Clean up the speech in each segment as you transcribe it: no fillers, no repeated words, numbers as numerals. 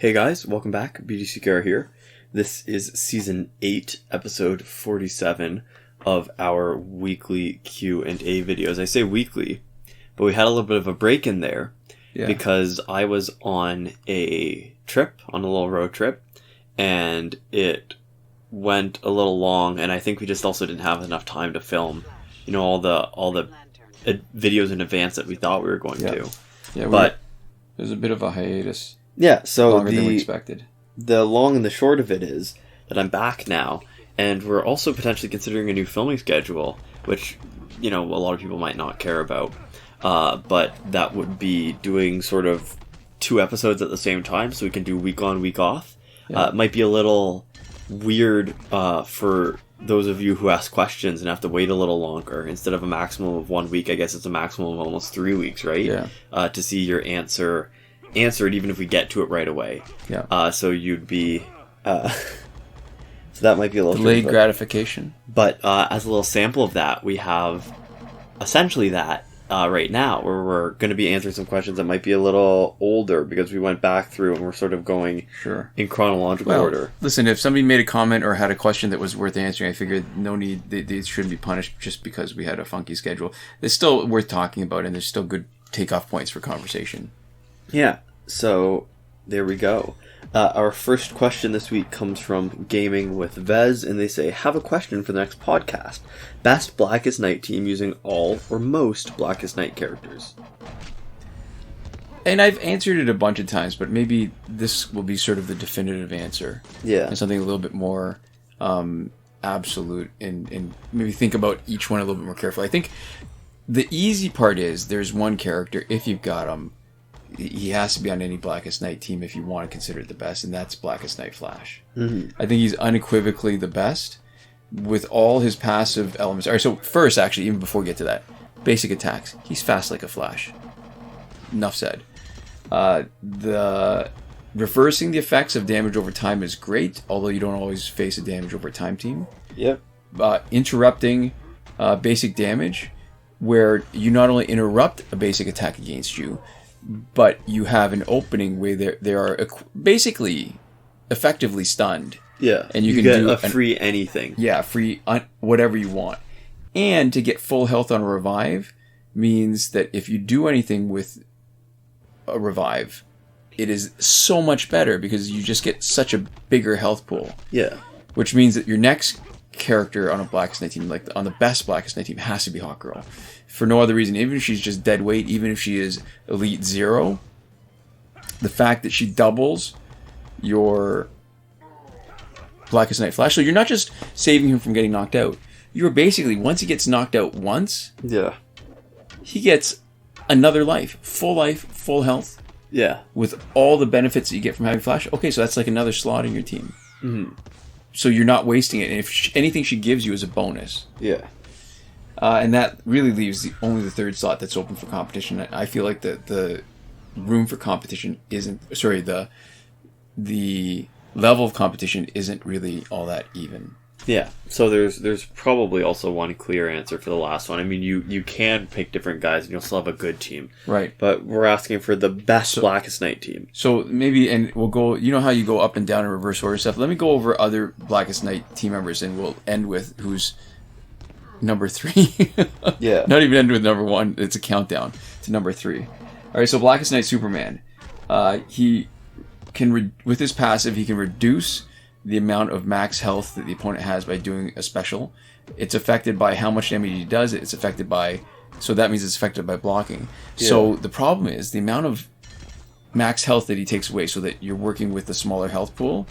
Hey guys, welcome back. BDCKR here. This is Season 8, Episode 47 of our weekly Q&A videos. I say weekly, but we had a little bit of a break in there because I was on a little road trip, and it went a little long, and I think we just also didn't have enough time to film, all the videos in advance that we thought we were going to. Yeah, but there's a bit of a hiatus. Yeah, so longer than we expected. The long and the short of it is that I'm back now, and we're also potentially considering a new filming schedule, which, a lot of people might not care about. But that would be doing sort of 2 episodes at the same time, so we can do week on, week off. Yeah. It might be a little weird for those of you who ask questions and have to wait a little longer. Instead of a maximum of 1 week, I guess it's a maximum of almost 3 weeks, right? Yeah. To see your answered, even if we get to it right away. Yeah. So you'd be so that might be a little delayed gratification. But as a little sample of that, we have essentially that right now, where we're going to be answering some questions that might be a little older because we went back through and we're sort of going in chronological order. Listen, if somebody made a comment or had a question that was worth answering, I figured no need, they shouldn't be punished just because we had a funky schedule. It's still worth talking about, and there's still good takeoff points for conversation. Yeah, so there we go. Our first question this week comes from Gaming with Vez, and they say, have a question for the next podcast. Best Blackest Night team using all or most Blackest Night characters. And I've answered it a bunch of times, but maybe this will be sort of the definitive answer. Yeah. And something a little bit more absolute, and maybe think about each one a little bit more carefully. I think the easy part is there's one character, if you've got him, he has to be on any Blackest Night team if you want to consider it the best, and that's Blackest Night Flash. Mm-hmm. I think he's unequivocally the best with all his passive elements. All right, so first, actually, even before we get to that, basic attacks. He's fast like a Flash. Enough said. The reversing the effects of damage over time is great, although you don't always face a damage over time team. Yep. Interrupting basic damage, where you not only interrupt a basic attack against you, but you have an opening where they are basically effectively stunned. Yeah, and you can get do a free anything. Yeah, free whatever you want. And to get full health on a revive means that if you do anything with a revive, it is so much better because you just get such a bigger health pool. Yeah. Which means that your next character on a Blackest Night team, like on the best Blackest Night team, has to be Hawkgirl. For no other reason, even if she's just dead weight, even if she is Elite 0, the fact that she doubles your Blackest Night Flash, so you're not just saving him from getting knocked out. You're basically, once he gets knocked out once, he gets another life, full health. Yeah. With all the benefits that you get from having Flash. Okay, so that's like another slot in your team. Mm-hmm. So you're not wasting it. And if anything she gives you is a bonus. Yeah. And that really leaves only the third slot that's open for competition. I feel like the room for competition isn't... Sorry, the level of competition isn't really all that even. Yeah, so there's probably also one clear answer for the last one. I mean, you can pick different guys and you'll still have a good team. Right. But we're asking for the best Blackest Night team. So maybe, and we'll go, you know how you go up and down in reverse order stuff? Let me go over other Blackest Night team members, and we'll end with who's number 3. Yeah. Not even end with number 1. It's a countdown to number 3. All right, so Blackest Night Superman. He can, with his passive, he can reduce the amount of max health that the opponent has by doing a special. It's affected by how much damage he does. It's affected by, so that means it's affected by blocking. Yeah. So the problem is the amount of max health that he takes away, so that you're working with the smaller health pool.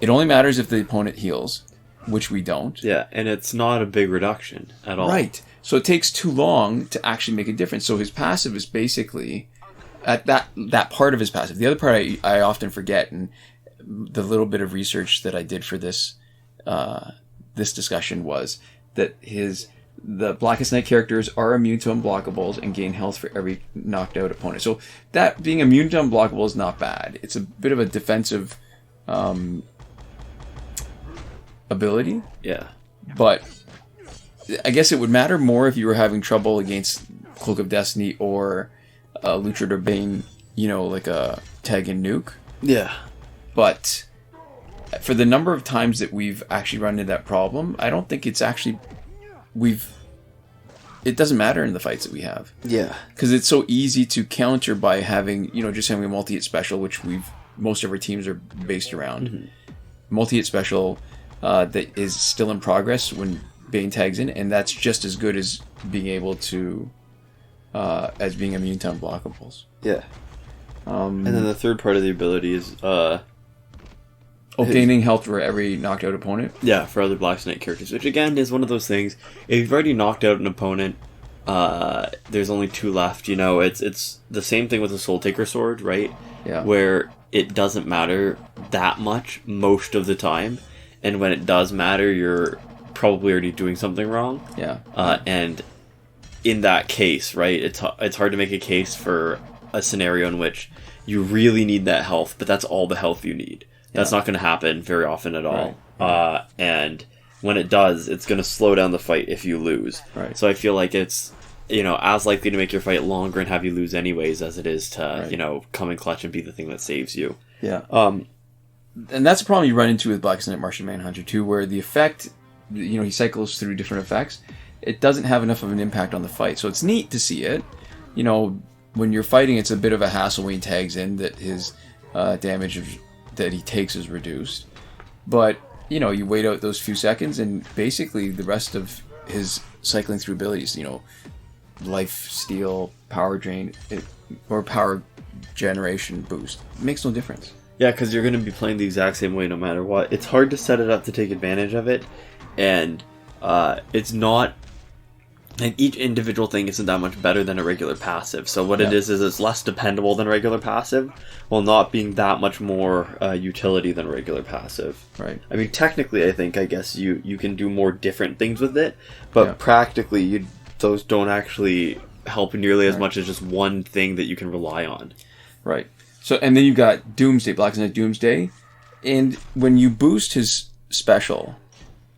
It only matters if the opponent heals, which we don't. Yeah, and it's not a big reduction at all. Right. So it takes too long to actually make a difference. So his passive is basically, at that part of his passive. The other part I often forget, and the little bit of research that I did for this this discussion was that the Blackest Night characters are immune to unblockables and gain health for every knocked out opponent. So that being immune to unblockables is not bad. It's a bit of a defensive ability. Yeah. But I guess it would matter more if you were having trouble against Cloak of Destiny or Luchador Bane, like a Tag and Nuke. Yeah. But for the number of times that we've actually run into that problem, I don't think it's actually it doesn't matter in the fights that we have. Yeah. Because it's so easy to counter by having, just having a multi-hit special, which most of our teams are based around. Mm-hmm. Multi-hit special that is still in progress when Bane tags in, and that's just as good as being able to, as being immune to unblockables. Yeah. And then the third part of the ability is obtaining health for every knocked out opponent. Yeah, for other Blackest Night characters, which again is one of those things. If you've already knocked out an opponent, there's only 2 left. It's the same thing with the Soul Taker sword, right? Yeah. Where it doesn't matter that much most of the time, and when it does matter, you're probably already doing something wrong. Yeah. And in that case, right, it's hard to make a case for a scenario in which you really need that health, but that's all the health you need. That's not going to happen very often at all. Right. And when it does, it's going to slow down the fight if you lose. Right. So I feel like it's, as likely to make your fight longer and have you lose anyways as it is to, come in clutch and be the thing that saves you. Yeah. And that's a problem you run into with Blackest Night Martian Manhunter too, where the effect, he cycles through different effects. It doesn't have enough of an impact on the fight. So it's neat to see it. When you're fighting, it's a bit of a hassle when he tags in that his damage that he takes is reduced. But, you wait out those few seconds and basically the rest of his cycling through abilities, life steal, power drain, or power generation boost, it makes no difference. Yeah, because you're going to be playing the exact same way no matter what. It's hard to set it up to take advantage of it, and it's not... And each individual thing isn't that much better than a regular passive. So what it is it's less dependable than regular passive, while not being that much more utility than regular passive. Right. I mean, technically, I guess you can do more different things with it, but practically, those don't actually help nearly as much as just one thing that you can rely on. Right. So, and then you've got Doomsday, Blackest Night Doomsday, and when you boost his special,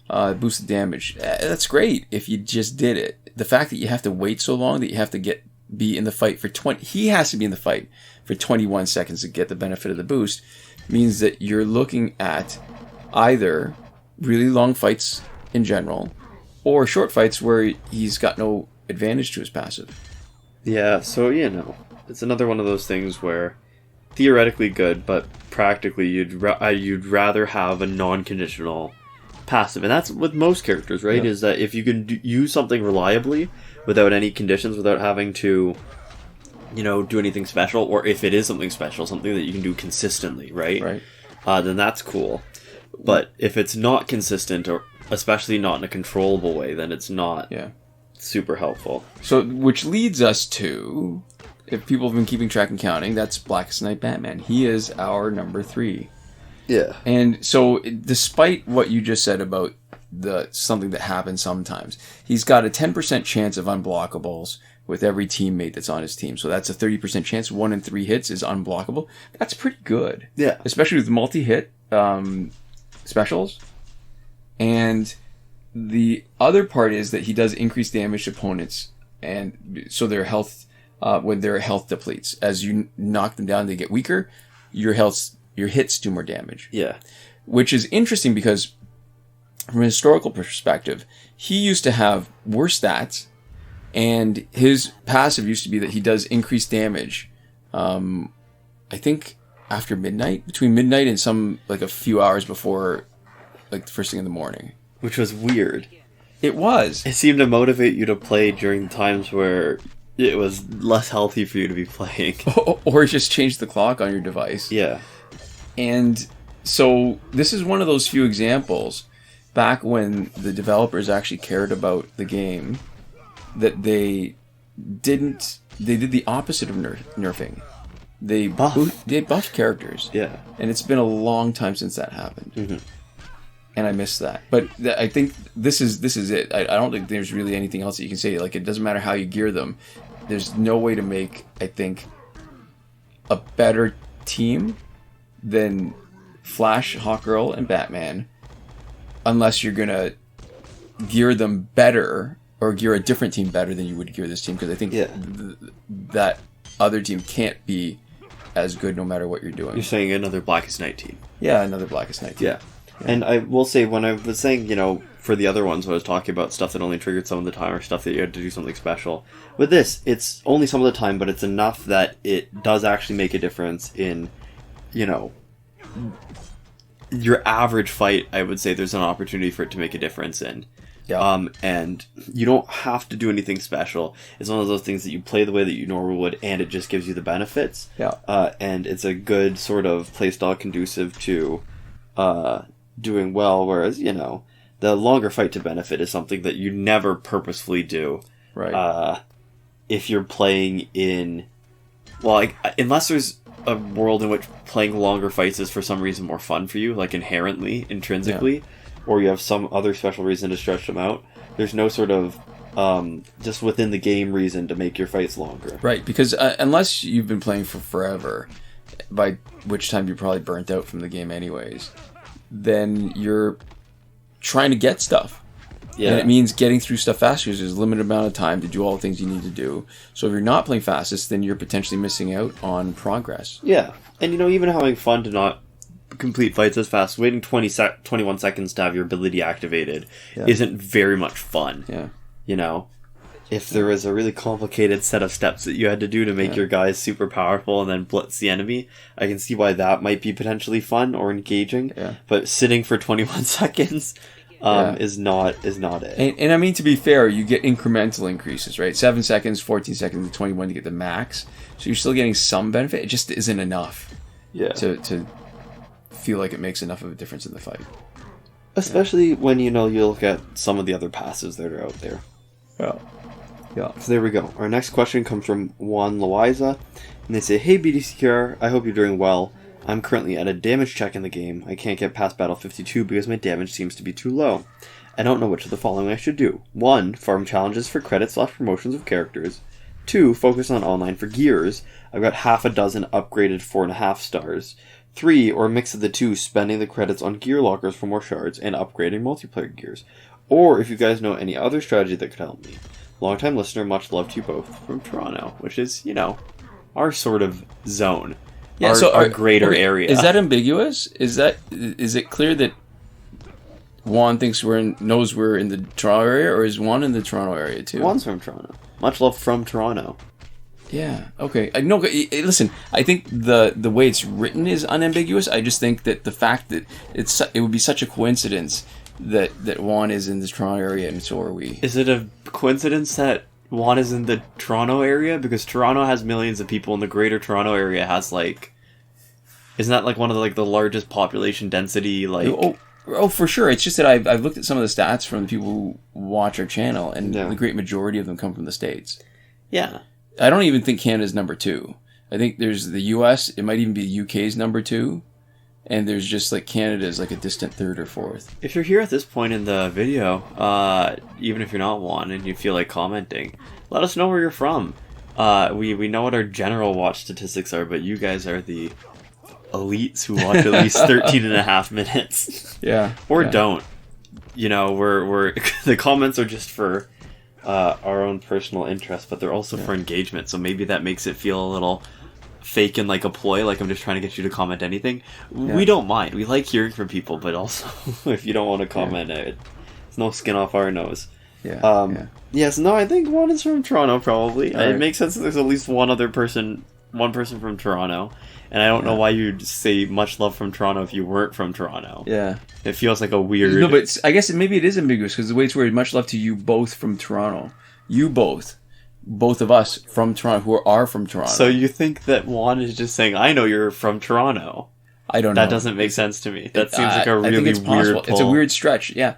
boost the damage, that's great if you just did it. The fact that you have to wait so long that you have to be in the fight for 20... He has to be in the fight for 21 seconds to get the benefit of the boost, means that you're looking at either really long fights in general, or short fights where he's got no advantage to his passive. Yeah, so, it's another one of those things where theoretically good, but practically you'd rather have a non-conditional passive. And that's with most characters, right? Is that if you can use something reliably without any conditions, without having to, do anything special, or if it is something special, something that you can do consistently, right? Then that's cool. But if it's not consistent, or especially not in a controllable way, then it's not super helpful. So, which leads us to, if people have been keeping track and counting, that's Blackest Night Batman. He is our number 3. Yeah. And so, despite what you just said about something that happens sometimes, he's got a 10% chance of unblockables with every teammate that's on his team. So that's a 30% chance. 1 in 3 hits is unblockable. That's pretty good. Yeah. Especially with multi-hit specials. And the other part is that he does increase damage to opponents, and so their health, when their health depletes. As you knock them down, they get weaker. Your hits do more damage. Yeah. Which is interesting because from a historical perspective, he used to have worse stats, and his passive used to be that he does increase damage. I think after midnight, between midnight and a few hours before, the first thing in the morning. Which was weird. It was. It seemed to motivate you to play during times where it was less healthy for you to be playing. Or just change the clock on your device. Yeah. And so this is one of those few examples back when the developers actually cared about the game that they did the opposite of nerfing. They buffed characters. Yeah. And it's been a long time since that happened. Mm-hmm. And I miss that. But I think this is it. I don't think there's really anything else that you can say. It doesn't matter how you gear them. There's no way to make, I think, a better team than Flash, Hawkgirl, and Batman, unless you're going to gear them better or gear a different team better than you would gear this team. Because I think that other team can't be as good no matter what you're doing. You're saying another Blackest Night team. Yeah, another Blackest Night. Yeah. And I will say, when I was saying, for the other ones, when I was talking about stuff that only triggered some of the time or stuff that you had to do something special, with this, it's only some of the time, but it's enough that it does actually make a difference in, your average fight. I would say there's an opportunity for it to make a difference in. Yeah. And you don't have to do anything special. It's one of those things that you play the way that you normally would, and it just gives you the benefits. Yeah. And it's a good sort of playstyle conducive to doing well, whereas, the longer fight to benefit is something that you never purposefully do. Right. If you're playing in... Well, unless there's a world in which playing longer fights is for some reason more fun for you, like inherently, intrinsically, or you have some other special reason to stretch them out, there's no sort of just within the game reason to make your fights longer. Right, because unless you've been playing for forever, by which time you're probably burnt out from the game anyways, then you're trying to get stuff. Yeah. And it means getting through stuff faster because there's a limited amount of time to do all the things you need to do. So if you're not playing fastest, then you're potentially missing out on progress. Yeah. And, even having fun to not complete fights as fast, waiting 21 seconds to have your ability activated isn't very much fun. Yeah. If there was a really complicated set of steps that you had to do to make your guys super powerful and then blitz the enemy, I can see why that might be potentially fun or engaging. Yeah. But sitting for 21 seconds... is not it. And I mean, to be fair, you get incremental increases, right? 7 seconds, 14 seconds, and 21 to get the max. So you're still getting some benefit. It just isn't enough to feel like it makes enough of a difference in the fight. Especially when, you look at some of the other passes that are out there. Yeah. So there we go. Our next question comes from Juan Loaiza. And they say, "Hey BDCKR, I hope you're doing well. I'm currently at a damage check in the game. I can't get past battle 52 because my damage seems to be too low. I don't know which of the following I should do. 1. Farm challenges for credits/promotions of characters. 2. Focus on online for gears. I've got half a dozen upgraded 4.5 stars. 3. Or a mix of the two, spending the credits on gear lockers for more shards and upgrading multiplayer gears. Or if you guys know any other strategy that could help me. Long-time listener, much love to you both from Toronto," which is, our sort of zone. Yeah, our greater area. Is that ambiguous? Is it clear that Juan knows we're in the Toronto area, or is Juan in the Toronto area too? Juan's from Toronto. Much love from Toronto. Yeah. Okay. No. Listen. I think the way it's written is unambiguous. I just think that the fact that it would be such a coincidence that Juan is in the Toronto area and so are we. Is it a coincidence that Juan is in the Toronto area? Because Toronto has millions of people, and the greater Toronto area has isn't that one of the largest population density Oh, for sure. It's just that I've looked at some of the stats from the people who watch our channel, and the great majority of them come from the States. Yeah. I don't even think Canada's number 2. I think there's the US, it might even be UK's number 2, and there's just Canada's a distant 3rd or 4th. If you're here at this point in the video, even if you're not Juan and you feel like commenting, let us know where you're from. We know what our general watch statistics are, but you guys are the elites who watch at least 13 and a half minutes. Yeah. Or don't. We're the comments are just for our own personal interest, but they're also for engagement, so maybe that makes it feel a little fake and like a ploy, like I'm just trying to get you to comment anything. We don't mind. We like hearing from people, but also if you don't want to comment, it's no skin off our nose. Yes, no, I think one is from Toronto, probably. It makes sense that there's at least one person from Toronto, and I don't know why you'd say much love from Toronto if you weren't from Toronto. Yeah. It feels like a weird... No, but I guess maybe it is ambiguous, because the way it's worded, much love to you both from Toronto. You both of us from Toronto who are from Toronto. So you think that Juan is just saying, I know you're from Toronto. I don't know. That doesn't make sense to me. That seems like a really I think it's weird pull. It's a weird stretch, yeah.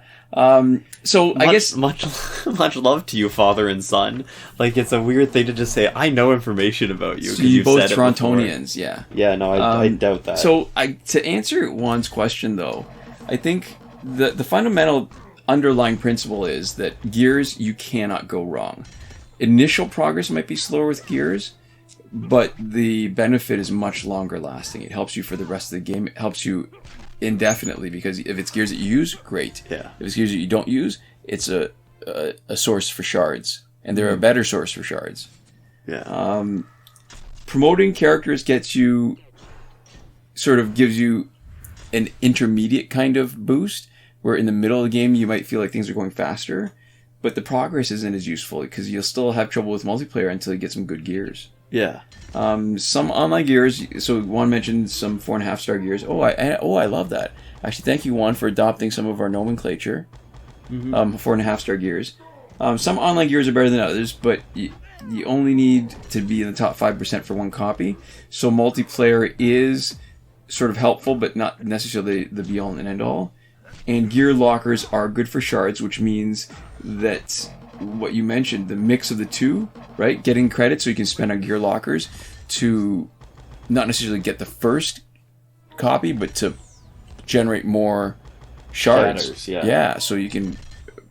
So I guess... Much love to you, father and son. It's a weird thing to just say, I know information about you. So you both Torontonians, yeah. Yeah, no, I doubt that. So to answer Juan's question, though, I think the fundamental underlying principle is that gears, you cannot go wrong. Initial progress might be slower with gears, but the benefit is much longer lasting. It helps you for the rest of the game. It helps you indefinitely, because if it's gears that you use, great. Yeah. If it's gears that you don't use, it's a source for shards, and they're a better source for shards. Yeah. Promoting characters gives you an intermediate kind of boost, where in the middle of the game you might feel like things are going faster, but the progress isn't as useful because you'll still have trouble with multiplayer until you get some good gears. Yeah. Some online gears. So Juan mentioned some 4.5-star gears. I love that. Actually, thank you, Juan, for adopting some of our nomenclature. 4.5-star gears. Some online gears are better than others, but you only need to be in the top 5% for one copy. So multiplayer is sort of helpful, but not necessarily the be-all and end-all. And gear lockers are good for shards, which means that what you mentioned, the mix of the two, right? Getting credit so you can spend on gear lockers to not necessarily get the first copy, but to generate more shards. Yeah, so you can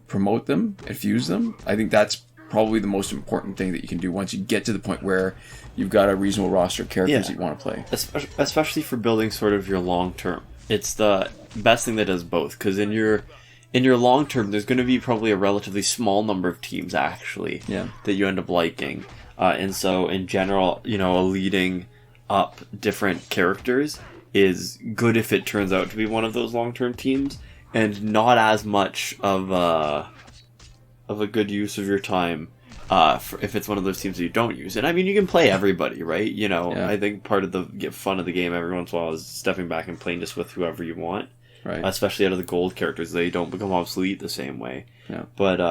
promote them and fuse them. I think that's probably the most important thing that you can do once you get to the point where you've got a reasonable roster of characters that you want to play. Especially for building sort of your long term. It's the best thing that does both, because in your long term, there's going to be probably a relatively small number of teams actually that you end up liking, and so in general, leading up different characters is good if it turns out to be one of those long term teams, and not as much of a good use of your time if it's one of those teams that you don't use. And I mean, you can play everybody, right? I think part of the fun of the game every once in a while is stepping back and playing just with whoever you want. Right. Especially out of the gold characters, they don't become obsolete the same way. Yeah. But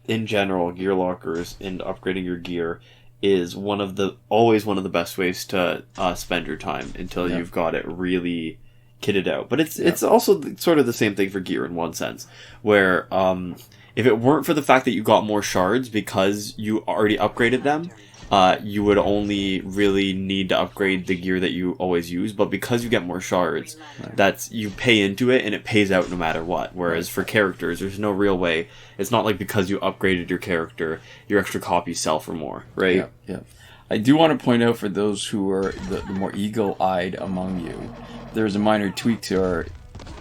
in general, gear lockers and upgrading your gear is always one of the best ways to spend your time until you've got it really kitted out. But it's also sort of the same thing for gear in one sense, where if it weren't for the fact that you got more shards because you already upgraded them, you would only really need to upgrade the gear that you always use. But because you get more shards, you pay into it and it pays out no matter what. Whereas for characters, there's no real way. It's not like because you upgraded your character, your extra copies sell for more, right? Yeah. I do want to point out for those who are the more eagle-eyed among you, there's a minor tweak to our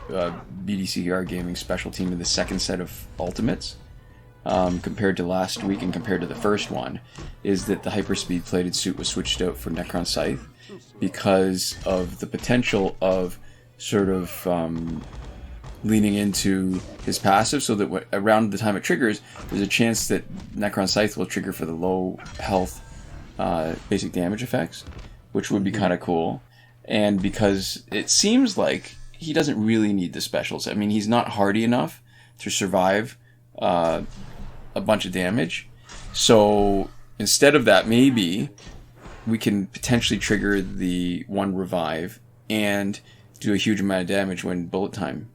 BDCKR gaming special team in the second set of ultimates. Compared to last week and compared to the first one, is that the hyperspeed plated suit was switched out for Necron Scythe because of the potential of sort of leaning into his passive, so that around the time it triggers, there's a chance that Necron Scythe will trigger for the low health basic damage effects, which would be kind of cool. And because it seems like he doesn't really need the specials. I mean, he's not hardy enough to survive a bunch of damage. So instead of that, maybe we can potentially trigger the one revive and do a huge amount of damage when bullet time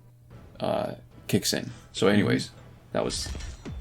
kicks in. So anyways, that was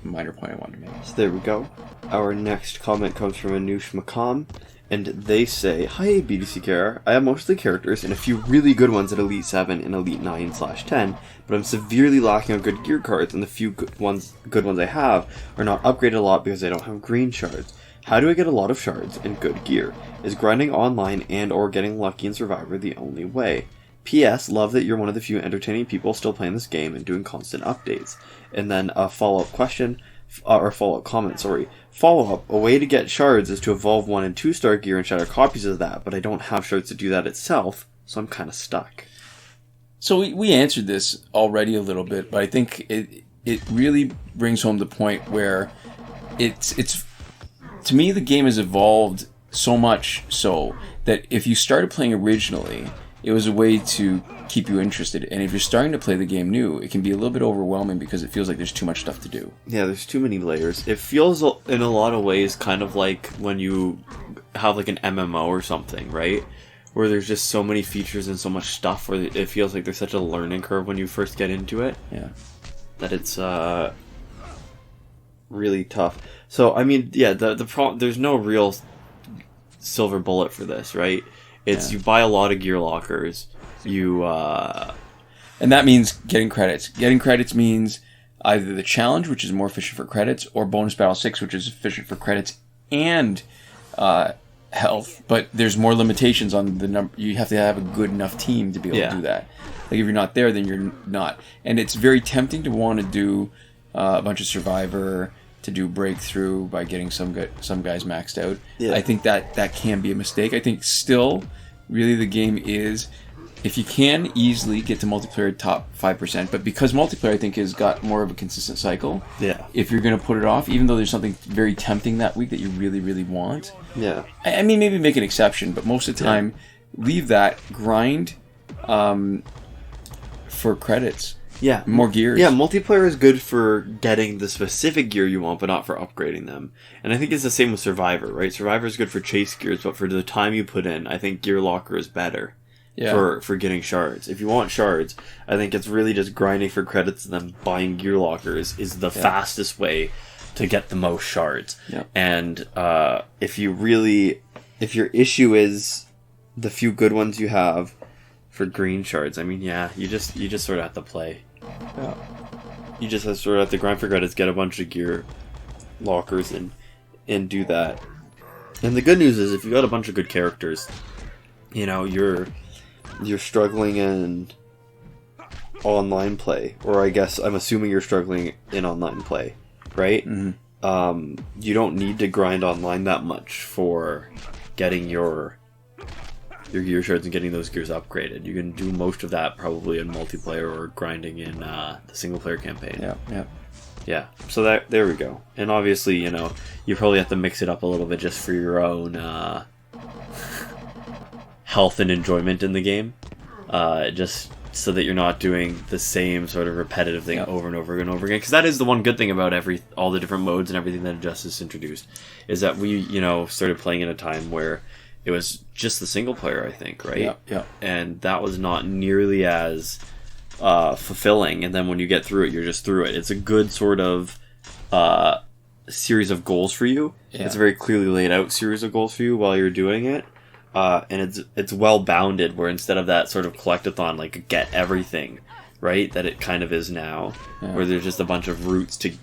a minor point I wanted to make. So there we go. Our next comment comes from Anush Makam, and they say, "Hi BDCKR, I have most of the characters and a few really good ones at Elite 7 and Elite 9/10, but I'm severely lacking on good gear cards, and the few good ones I have are not upgraded a lot because I don't have green shards. How do I get a lot of shards and good gear? Is grinding online and or getting lucky in Survivor the only way? P.S. Love that you're one of the few entertaining people still playing this game and doing constant updates." And then a follow-up question, or follow-up comment, sorry. Follow-up, a way to get shards is to evolve 1 and 2-star gear and shatter copies of that, but I don't have shards to do that itself, so I'm kind of stuck. So we answered this already a little bit, but I think it really brings home the point where it's to me, the game has evolved so much so that if you started playing originally, it was a way to keep you interested. And if you're starting to play the game new, it can be a little bit overwhelming because it feels like there's too much stuff to do. Yeah, there's too many layers. It feels in a lot of ways kind of like when you have like an MMO or something, right? Where there's just so many features and so much stuff where it feels like there's such a learning curve when you first get into it. Yeah. That it's really tough. So, I mean, yeah, the problem, there's no real silver bullet for this, right? It's you buy a lot of gear lockers, and that means getting credits. Getting credits means either the challenge, which is more efficient for credits, or bonus battle 6, which is efficient for credits and health. But there's more limitations on the number. You have to have a good enough team to be able to do that. Like if you're not there, then you're not. And it's very tempting to want to do a bunch of Survivor, to do breakthrough by getting some guys maxed out. Yeah. I think that can be a mistake. I think still, really the game is if you can easily get to multiplayer top 5%, but because multiplayer I think has got more of a consistent cycle, if you're going to put it off, even though there's something very tempting that week that you really, really want, I mean, maybe make an exception, but most of the time, leave that, grind for credits. Yeah. More gears. Yeah, multiplayer is good for getting the specific gear you want, but not for upgrading them. And I think it's the same with Survivor, right? Survivor is good for chase gears, but for the time you put in, I think Gear Locker is better for getting shards. If you want shards, I think it's really just grinding for credits and then buying Gear Lockers is the fastest way to get the most shards. Yeah. And if your issue is the few good ones you have for green shards, I mean, you just sort of have to play. Yeah. You just sort of have to grind for credits, get a bunch of gear lockers, and do that. And the good news is, if you got a bunch of good characters, you know, you're struggling in online play, or I guess I'm assuming you're struggling in online play, right? Mm-hmm. You don't need to grind online that much for getting your gear shards and getting those gears upgraded. You can do most of that probably in multiplayer or grinding in the single player campaign. Yeah. So there we go. And obviously, you know, you probably have to mix it up a little bit just for your own health and enjoyment in the game. Just so that you're not doing the same sort of repetitive thing over and over and over again. Because that is the one good thing about all the different modes and everything that Justice introduced, is that we, you know, started playing in a time where it was just the single player, I think, right? Yeah. And that was not nearly as fulfilling. And then when you get through it, you're just through it. It's a good sort of series of goals for you. Yeah. It's a very clearly laid out series of goals for you while you're doing it. And it's well bounded, where instead of that sort of collectathon, like get everything, right? That it kind of is now, where there's just a bunch of routes to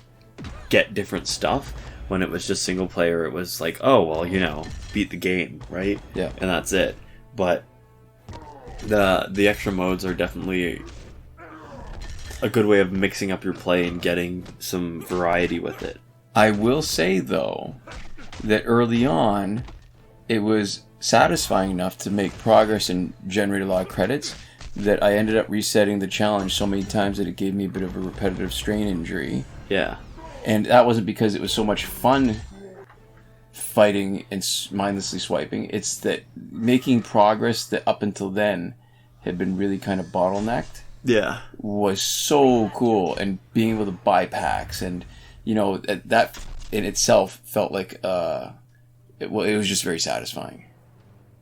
get different stuff. When it was just single player, it was like, oh, well, you know, beat the game, right? Yeah. And that's it. But the extra modes are definitely a good way of mixing up your play and getting some variety with it. I will say, though, that early on, it was satisfying enough to make progress and generate a lot of credits that I ended up resetting the challenge so many times that it gave me a bit of a repetitive strain injury. Yeah. And that wasn't because it was so much fun fighting and mindlessly swiping. It's that making progress that up until then had been really kind of bottlenecked. Yeah. Was so cool. And being able to buy packs and, you know, that in itself felt like, it was just very satisfying.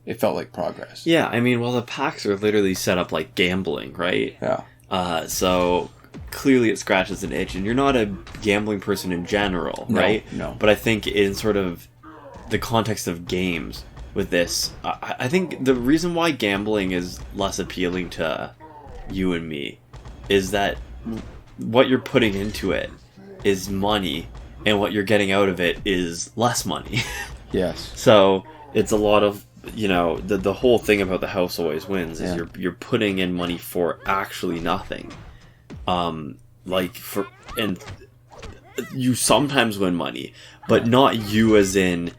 It felt like progress. Yeah, I mean, well, the packs are literally set up like gambling, right? Yeah. So clearly it scratches an itch, and you're not a gambling person in general, right? No. But I think in sort of the context of games with this, I think the reason why gambling is less appealing to you and me is that what you're putting into it is money, and what you're getting out of it is less money. Yes. So it's a lot of, you know, the whole thing about the house always wins is you're putting in money for actually nothing. And you sometimes win money, but not you as in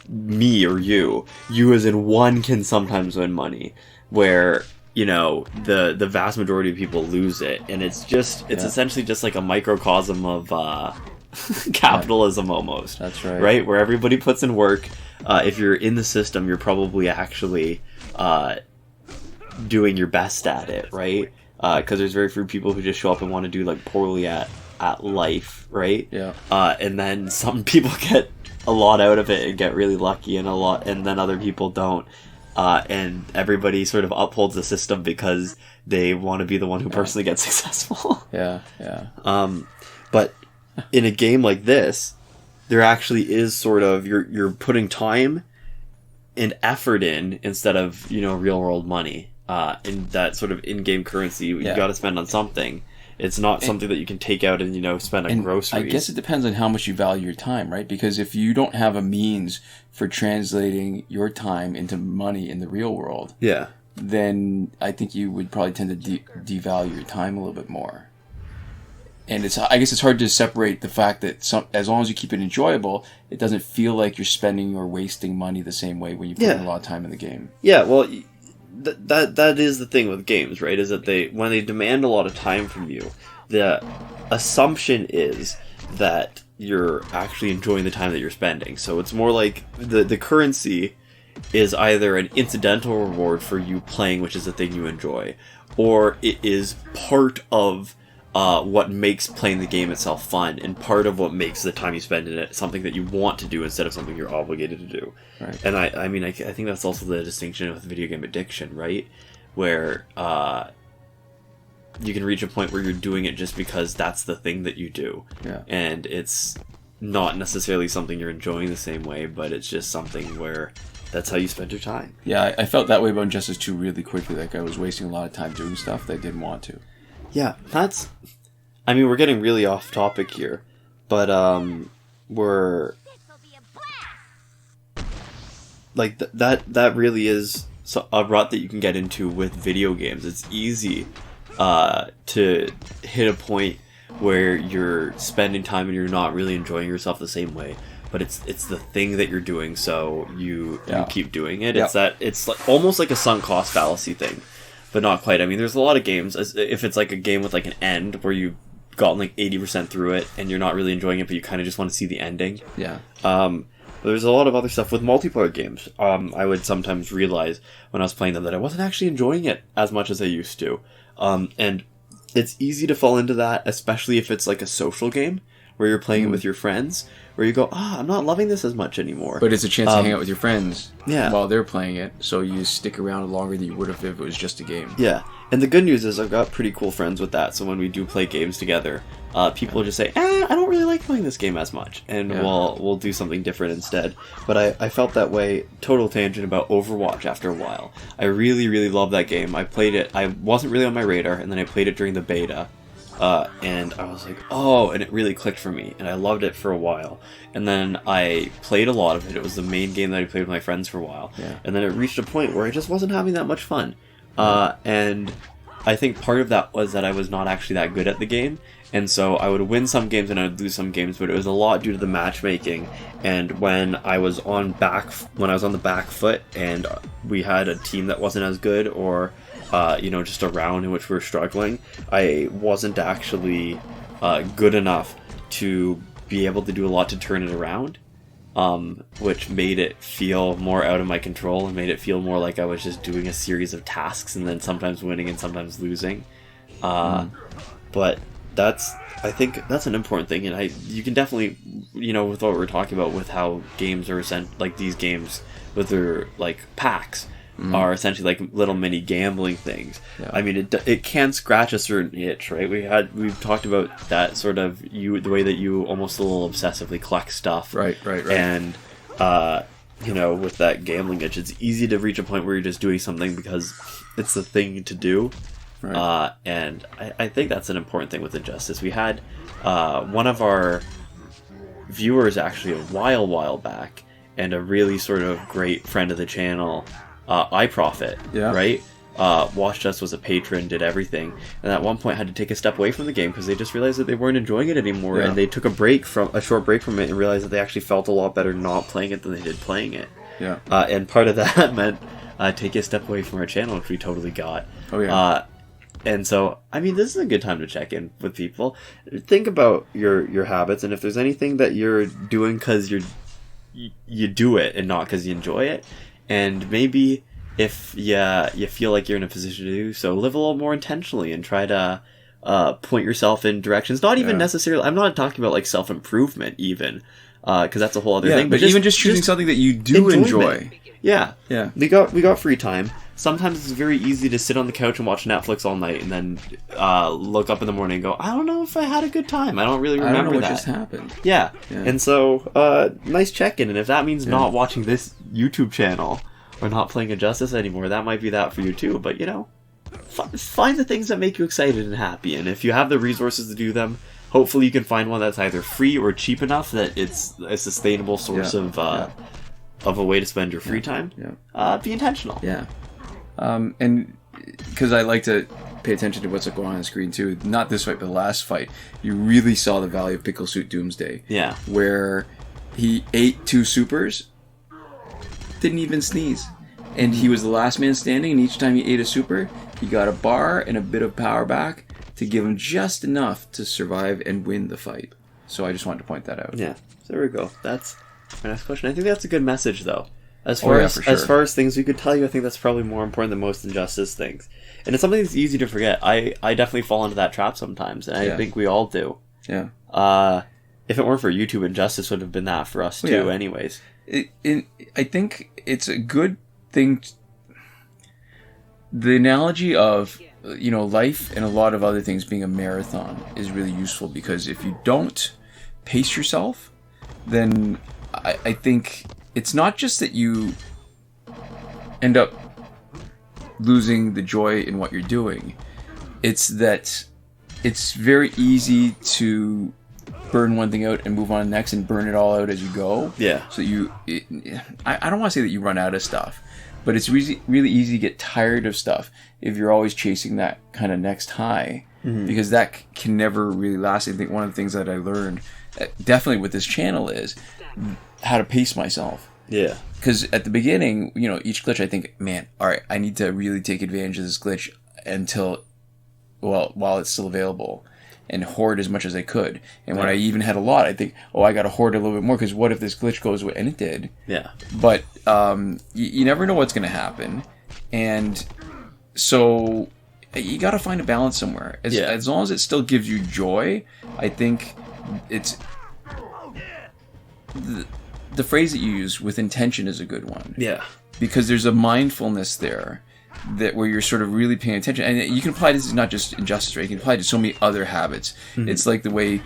me or you. You as in one can sometimes win money, where, you know, the vast majority of people lose it, and it's essentially just like a microcosm of capitalism almost. That's right. Right? Where everybody puts in work. If you're in the system, you're probably actually doing your best at it, right? Because there's very few people who just show up and want to do like poorly at life, right? Yeah. And then some people get a lot out of it and get really lucky, and then other people don't. And everybody sort of upholds the system because they want to be the one who personally gets successful. Yeah. But in a game like this, there actually is sort of you're putting time and effort in instead of, you know, real world money. In that sort of in-game currency you got to spend on something. It's not something that you can take out and, you know, spend on groceries. I guess it depends on how much you value your time, right? Because if you don't have a means for translating your time into money in the real world, then I think you would probably tend to devalue your time a little bit more. And I guess it's hard to separate the fact that as long as you keep it enjoyable, it doesn't feel like you're spending or wasting money the same way when you put in a lot of time in the game. Yeah, well, that is the thing with games, right? Is that when they demand a lot of time from you, the assumption is that you're actually enjoying the time that you're spending. So it's more like the currency is either an incidental reward for you playing, which is the thing you enjoy, or it is part of what makes playing the game itself fun, and part of what makes the time you spend in it something that you want to do instead of something you're obligated to do. Right. And I mean, I think that's also the distinction with video game addiction, right? Where you can reach a point where you're doing it just because that's the thing that you do. Yeah. And it's not necessarily something you're enjoying the same way, but it's just something where that's how you spend your time. Yeah, I felt that way about Injustice 2 really quickly. Like, I was wasting a lot of time doing stuff that I didn't want to. Yeah, I mean, we're getting really off topic here, but we're like that really is a rut that you can get into with video games. It's easy to hit a point where you're spending time and you're not really enjoying yourself the same way, but it's the thing that you're doing, so you keep doing it. Yeah. It's like almost like a sunk cost fallacy thing, but not quite. I mean, there's a lot of games, if it's like a game with like an end where you've gotten like 80% through it and you're not really enjoying it, but you kind of just want to see the ending. Yeah. But there's a lot of other stuff with multiplayer games. I would sometimes realize when I was playing them that I wasn't actually enjoying it as much as I used to. And it's easy to fall into that, especially if it's like a social game where you're playing it with your friends, where you go, I'm not loving this as much anymore. But it's a chance to hang out with your friends while they're playing it, so you stick around longer than you would have if it was just a game. Yeah, and the good news is I've got pretty cool friends with that, so when we do play games together, people just say, I don't really like playing this game as much, and we'll do something different instead. But I felt that way, total tangent, about Overwatch after a while. I really, really love that game. I played it, I wasn't really on my radar, and then I played it during the beta. And I was like, and it really clicked for me, and I loved it for a while. And then I played a lot of it. It was the main game that I played with my friends for a while. Yeah. And then it reached a point where I just wasn't having that much fun. And I think part of that was that I was not actually that good at the game. And so I would win some games and I would lose some games, but it was a lot due to the matchmaking. And when I was on the back foot and we had a team that wasn't as good, or just a round in which we were struggling, I wasn't actually good enough to be able to do a lot to turn it around, which made it feel more out of my control and made it feel more like I was just doing a series of tasks and then sometimes winning and sometimes losing. But I think that's an important thing, and you can definitely, with what we're talking about with how games are like these games with their like packs are essentially like little mini gambling things. Yeah. I mean, it can scratch a certain itch, right? We've talked about that sort of the way that you almost a little obsessively collect stuff, right. And with that gambling itch, it's easy to reach a point where you're just doing something because it's the thing to do. Right. And I think that's an important thing with Injustice. We had one of our viewers actually a while back, and a really sort of great friend of the channel, iProfit, right? Watched us, was a patron, did everything, and at one point had to take a step away from the game because they just realized that they weren't enjoying it anymore, and they took a short break from it and realized that they actually felt a lot better not playing it than they did playing it. Yeah. And part of that meant take a step away from our channel, which we totally got. Oh yeah. And so, I mean, this is a good time to check in with people. Think about your habits, and if there's anything that you're doing because you do it and not because you enjoy it, and maybe if you feel like you're in a position to do so, live a little more intentionally and try to point yourself in directions. Not even necessarily, I'm not talking about like self-improvement even, because that's a whole other thing. But even just choosing something that you do enjoy. Yeah. We got free time. Sometimes it's very easy to sit on the couch and watch Netflix all night and then look up in the morning and go, I don't know if I had a good time. I don't really remember I don't know what that. just happened. Yeah. And so, nice check-in. And if that means not watching this YouTube channel or not playing Injustice anymore, that might be that for you too. But, find the things that make you excited and happy. And if you have the resources to do them, hopefully you can find one that's either free or cheap enough that it's a sustainable source of a way to spend your free time. Be intentional. Yeah. And because I like to pay attention to what's going on the screen too, not this fight, but the last fight, you really saw the value of Pickle Suit Doomsday. Yeah. Where he ate 2 supers, didn't even sneeze. and he was the last man standing, and each time he ate a super, he got a bar and a bit of power back to give him just enough to survive and win the fight. So I just wanted to point that out. Yeah, so there we go. That's my next question. I think that's a good message, though. As far as things we could tell you, I think that's probably more important than most injustice things. And it's something that's easy to forget. I definitely fall into that trap sometimes, and I think we all do. Yeah. If it weren't for YouTube, injustice would have been that for us too, anyways. I think it's a good thing. The analogy of, life and a lot of other things being a marathon is really useful, because if you don't pace yourself, then I think it's not just that you end up losing the joy in what you're doing. It's that it's very easy to burn one thing out and move on to the next and burn it all out as you go. Yeah. So I don't want to say that you run out of stuff, but it's really easy to get tired of stuff if you're always chasing that kind of next high, because that can never really last. I think one of the things that I learned, definitely with this channel, is how to pace myself. Yeah. Because at the beginning, each glitch, I think, man, all right, I need to really take advantage of this glitch while it's still available, and hoard as much as I could. And when I even had a lot, I think, I got to hoard a little bit more, because what if this glitch goes away? And it did. Yeah. But you never know what's going to happen. And so you got to find a balance somewhere. As long as it still gives you joy, I think it's... The phrase that you use, with intention, is a good one. Yeah. Because there's a mindfulness there where you're sort of really paying attention. And you can apply this, not just injustice, right? You can apply it to so many other habits. It's like the way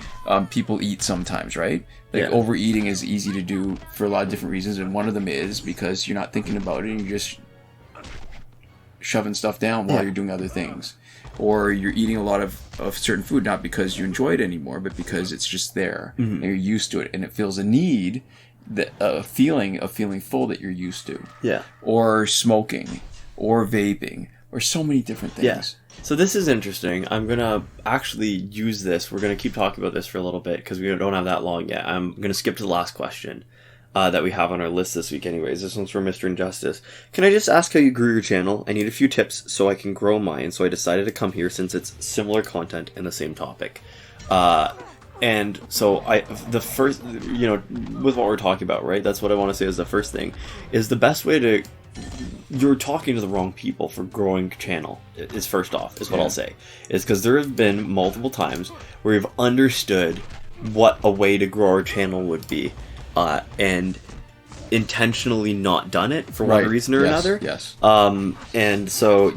people eat sometimes, right? Overeating is easy to do for a lot of different reasons. And one of them is because you're not thinking about it and you're just shoving stuff down while you're doing other things. Or you're eating a lot of certain food, not because you enjoy it anymore, but because it's just there and you're used to it, and it feels a need, a feeling of feeling full that you're used to. Yeah. Or smoking, or vaping, or so many different things. Yeah. So this is interesting. I'm going to actually use this. We're going to keep talking about this for a little bit, because we don't have that long yet. I'm going to skip to the last question that we have on our list this week anyways. This one's from Mr. Injustice. Can I just ask how you grew your channel? I need a few tips so I can grow mine, so I decided to come here since it's similar content and the same topic. And so the first, with what we're talking about, right? That's what I want to say is the first thing. Is the best way to... You're talking to the wrong people for growing channel, is first off, is what I'll say. Is because there have been multiple times where we've understood what a way to grow our channel would be, and intentionally not done it for one reason or another. Yes. And so,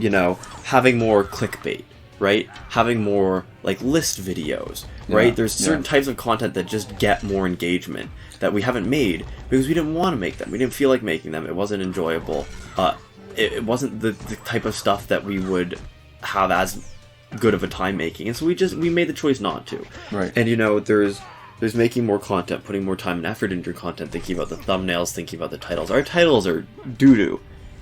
having more clickbait, right? Having more, list videos, right? There's certain types of content that just get more engagement that we haven't made because we didn't want to make them. We didn't feel like making them. It wasn't enjoyable. It wasn't the type of stuff that we would have as good of a time making. And so we made the choice not to. Right. And, there's making more content, putting more time and effort into your content, thinking about the thumbnails, thinking about the titles. Our titles are doo-doo.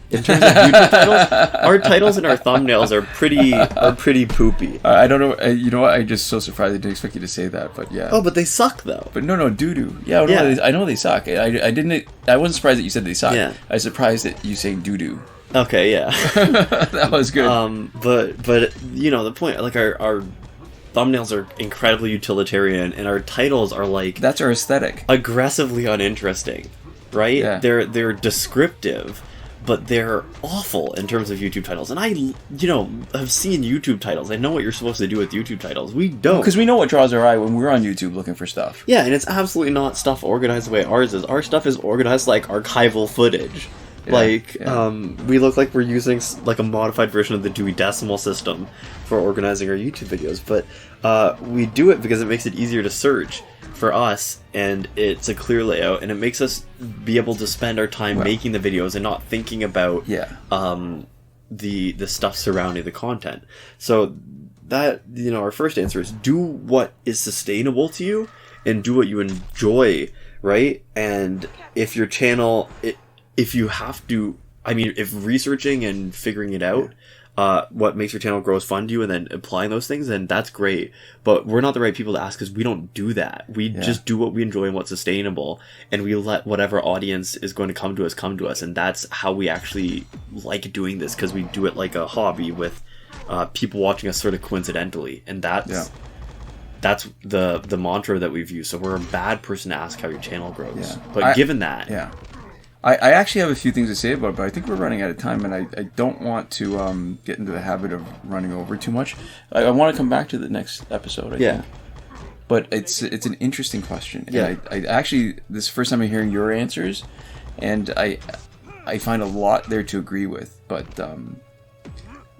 In terms of YouTube titles, our titles and our thumbnails are pretty poopy. I don't know. You know what? I'm just so surprised. I didn't expect you to say that, but yeah. Oh, but they suck though. But no, doo-doo. Yeah, I know they suck. I wasn't surprised that you said they suck. Yeah. I was surprised that you saying doo-doo. Okay, yeah. That was good. But the point, our thumbnails are incredibly utilitarian, and our titles are that's our aesthetic. Aggressively uninteresting, right? Yeah. They're descriptive, but they're awful in terms of YouTube titles. And I, have seen YouTube titles. I know what you're supposed to do with YouTube titles. We don't. Because we know what draws our eye when we're on YouTube looking for stuff. Yeah, and it's absolutely not stuff organized the way ours is. Our stuff is organized like archival footage. We look like we're using a modified version of the Dewey Decimal System for organizing our YouTube videos, but we do it because it makes it easier to search for us, and it's a clear layout, and it makes us be able to spend our time making the videos and not thinking about the stuff surrounding the content. So that, our first answer is do what is sustainable to you and do what you enjoy, right? And if your channel... if you have to, if researching and figuring it out what makes your channel grow is fun to you, and then applying those things, then that's great. But we're not the right people to ask because we don't do that. We just do what we enjoy and what's sustainable, and we let whatever audience is going to come to us, and that's how we actually like doing this, because we do it like a hobby with people watching us sort of coincidentally, and that's the mantra that we've used. So we're a bad person to ask how your channel grows. But given that... I actually have a few things to say about it, but I think we're running out of time, and I don't want to get into the habit of running over too much. I want to come back to the next episode, I think. But it's an interesting question. And I actually, this is the first time I'm hearing your answers, and I find a lot there to agree with, but...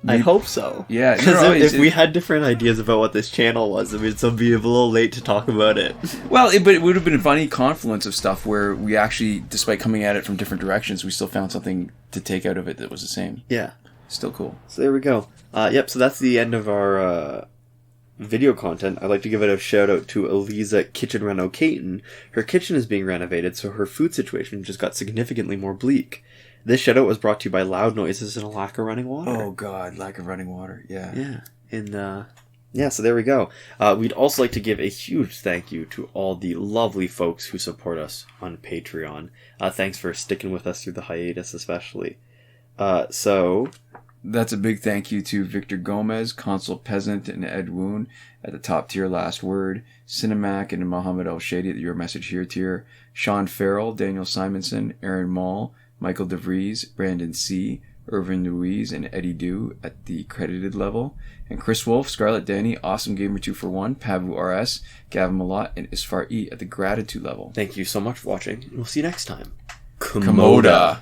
I hope so. Yeah, because if we had different ideas about what this channel was, I mean, it'd be a little late to talk about it. Well, but it would have been a funny confluence of stuff where we actually, despite coming at it from different directions, we still found something to take out of it that was the same. Yeah. Still cool. So there we go. So that's the end of our video content. I'd like to give it a shout out to Eliza Kitchen Reno Caton. Her kitchen is being renovated, so her food situation just got significantly more bleak. This shout-out was brought to you by loud noises and a lack of running water. Oh, God, lack of running water. Yeah. Yeah. And, so there we go. We'd also like to give a huge thank you to all the lovely folks who support us on Patreon. Thanks for sticking with us through the hiatus, especially. That's a big thank you to Victor Gomez, Consul Peasant, and Edwoon at the top tier last word, Sinemac and Mohammed Albshaiti at your message here tier, Shawn Farrell, Daniel Simonson, Aaron Maule, Michael DeVries, Brandon C., Irvin Ruiz, and Eddydoo at the credited level, and Chris Wolf, Scarlett Danny, Awesome Gamer 241, Pavu RS, Gavin Malott, and Isfar E at the gratitude level. Thank you so much for watching, and we'll see you next time. Komoda.